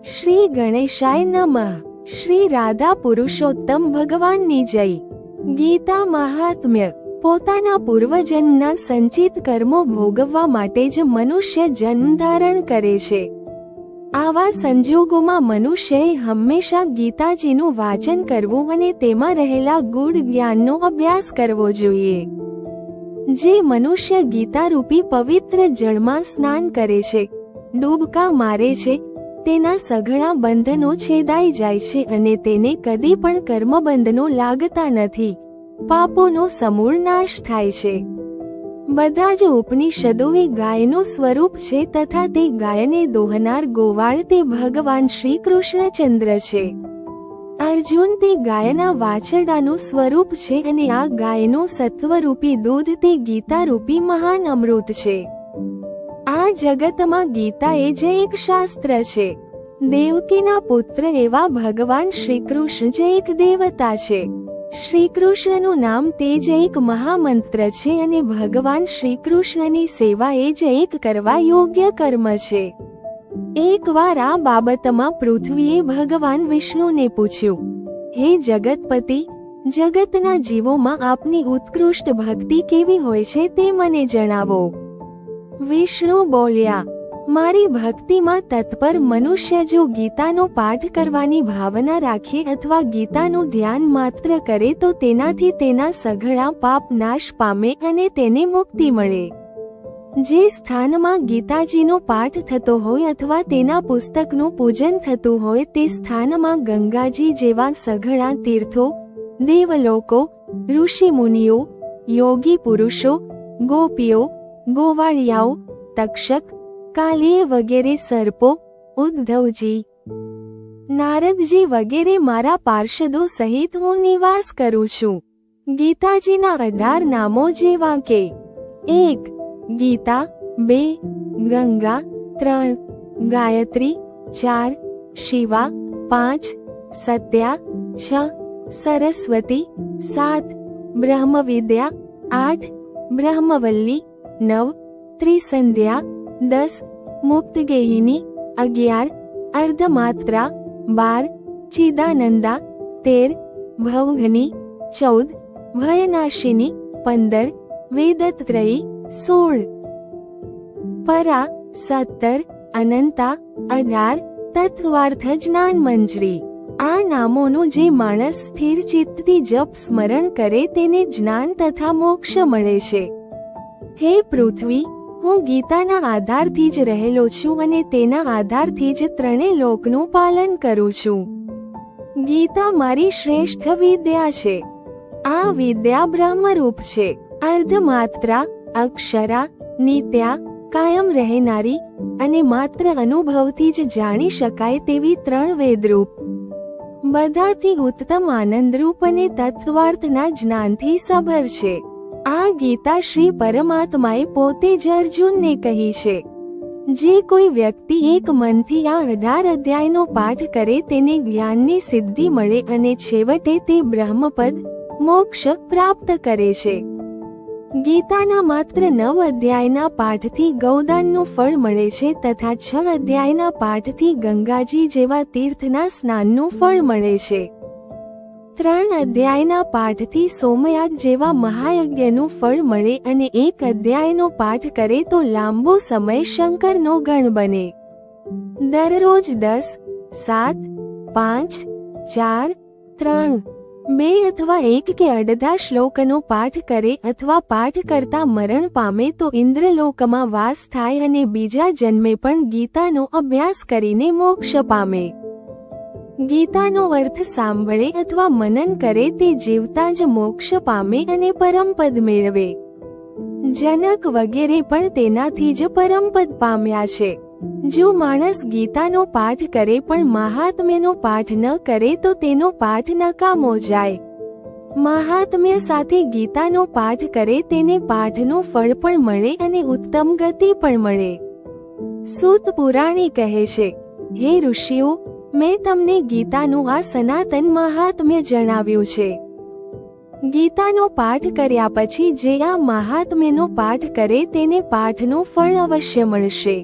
શ્રી ગણેશાય નમઃ. શ્રી રાધા પુરુષોત્તમ ભગવાનની જય. ગીતા મહાત્મ્ય. પોતાના પૂર્વજન્મના સંચિત કર્મો ભોગવવા માટે જ મનુષ્ય જન્મ ધારણ કરે છે. આવા સંજોગોમાં મનુષ્યએ હંમેશા ગીતાજીનું વાંચન કરવું અને તેમાં રહેલા ગૂઢ જ્ઞાનનો અભ્યાસ કરવો જોઈએ. જે મનુષ્ય ગીતારૂપી પવિત્ર જળમાં સ્નાન કરે છે, ડૂબકા મારે છે, તેના સઘળા બંધનો છેદાઈ જાય છે અને તેને કદી પણ કર્મબંધનો લાગતા નથી. પાપોનો સમૂળ નાશ થાય છે. બધા જ ઉપનિષદો એ ગાયનું સ્વરૂપ છે તથા તે ગાયને દોહનાર ગોવાળ તે ભગવાન શ્રી કૃષ્ણચંદ્ર છે. અર્જુન તે ગાયના વાછરડાનું સ્વરૂપ છે અને આ ગાયનું સત્વરૂપી દૂધ તે ગીતારૂપી મહાન અમૃત છે. આ જગતમાં ગીતા એ જ એક શાસ્ત્ર છે. દેવકીના પુત્ર એવા ભગવાન શ્રીકૃષ્ણ જ એક દેવતા છે. શ્રીકૃષ્ણનું નામ તે જ એક મહામંત્ર છે અને ભગવાન શ્રીકૃષ્ણની સેવા એ જ એક કરવા યોગ્ય કર્મ છે. એકવાર આ બાબતમાં પૃથ્વીએ ભગવાન વિષ્ણુને પૂછ્યું, હે જગતપતિ, જગતના જીવોમાં આપની ઉત્કૃષ્ટ ભક્તિ કેવી હોય છે તે મને જણાવો. વિષ્ણુ બોલ્યા, મારી ભક્તિમાં તત્પર મનુષ્ય જો ગીતાનો પાઠ કરવાની ભાવના રાખે અથવા ગીતાનું ધ્યાન માત્ર કરે તો તેનાથી તેના સઘળા પાપ નાશ પામે અને તેને મુક્તિ મળે. જે સ્થાનમાં ગીતાજીનો પાઠ થતો હોય અથવા તેના પુસ્તકનું પૂજન થતું હોય તે સ્થાનમાં ગંગાજી જેવા સઘળા તીર્થો, દેવલોકો, ઋષિમુનિઓ, યોગી પુરુષો, ગોપીઓ, ગોવાળિયાઓ, તક્ષક, કાલિય વગેરે સર્પો, ઉદ્ધવજી, નારદજી વગેરે મારા પાર્ષદો સહિત હું નિવાસ કરું છું. ગીતાજીના 18 નામો જેવા કે 1. ગીતા, 2. ગંગા, 3. ગાયત્રી, 4. શિવા, 5. સત્યા, 6. સરસ્વતી, 7. બ્રહ્મવિદ્યા, 8. બ્રહ્મવલ્લી, 9. ત્રિસંધ્યા, 10. મુક્તગેહિની, 11. અર્ધમાત્રા, 12. ચિદાનંદા, 13. ભવઘની, 14. ભયનાશિની, 15. વેદત્રયી, 16. પરા, 17. અનંતા, 18. તત્વાર્થ જ્ઞાન મંજરી. આ નામોનું જે માણસ સ્થિર ચિત્તથી જપ સ્મરણ કરે તેને જ્ઞાન તથા મોક્ષ મળે છે. હે પૃથ્વી, હું ગીતાના આધારથી જ રહેલો છું અને તેના આધારથી જ ત્રણેય લોકનું પાલન કરું છું. ગીતા મારી શ્રેષ્ઠ વિદ્યા છે. આ વિદ્યા બ્રહ્મરૂપ છે. અર્ધમાત્રા, અક્ષરા, નિત્યા, કાયમ રહેનારી અને માત્ર અનુભવથી જ જાણી શકાય તેવી 3 વેદરૂપ, બધાથી ઉત્તમ આનંદરૂપ અને તત્વાર્થના જ્ઞાનથી સભર છે. આ ગીતા શ્રી પરમાત્માએ પોતે જ અર્જુનને કહી છે. જે કોઈ વ્યક્તિ એક મનથી આ 18 અધ્યાયનો પાઠ કરે તેને જ્ઞાનની સિદ્ધિ મળે અને છેવટે તે બ્રહ્મપદ, મોક્ષ પ્રાપ્ત કરે છે. ગીતાના માત્ર 9 અધ્યાયના પાઠથી ગૌદાનનું ફળ મળે છે તથા 6 અધ્યાયના પાઠથી ગંગાજી જેવા તીર્થના સ્નાનનું ફળ મળે છે. 3 અધ્યાયના પાઠથી સોમયાગ જેવા મહાયજ્ઞનું ફળ મળે અને 1 અધ્યાયનો પાઠ કરે તો લાંબો સમય શંકરનો ગણ બને. દરરોજ 10, 7, 5, 4, 3, 2 અથવા 1 કે અડધા શ્લોકનો પાઠ કરે અથવા પાઠ કરતા મરણ પામે તો ઇન્દ્રલોકમાં વાસ થાય અને બીજા જન્મે પણ ગીતાનો અભ્યાસ કરીને મોક્ષ પામે. ગીતાનો અર્થ સાંભળે અથવા મનન કરે તે જીવતા જ મોક્ષ પામે અને પરમપદ મેળવે. જનક વગેરે પણ તેનાથી જ પરમપદ પામ્યા છે. જો માણસ ગીતાનો પાઠ કરે પણ મહાત્મ્યનો પાઠ ન કરે તો તેનો પાઠ નકામો જાય. મહાત્મ્ય સાથે ગીતાનો પાઠ કરે તેને પાઠનું ફળ પણ મળે અને ઉત્તમ ગતિ પણ મળે. સૂત પુરાણી કહે છે, હે ઋષિઓ, મેં તમને ગીતાનું આ સનાતન મહાત્મ્ય જણાવ્યું છે. ગીતાનો પાઠ કર્યા પછી જે આ મહાત્મ્યનો પાઠ કરે તેને પાઠનું ફળ અવશ્ય મળશે.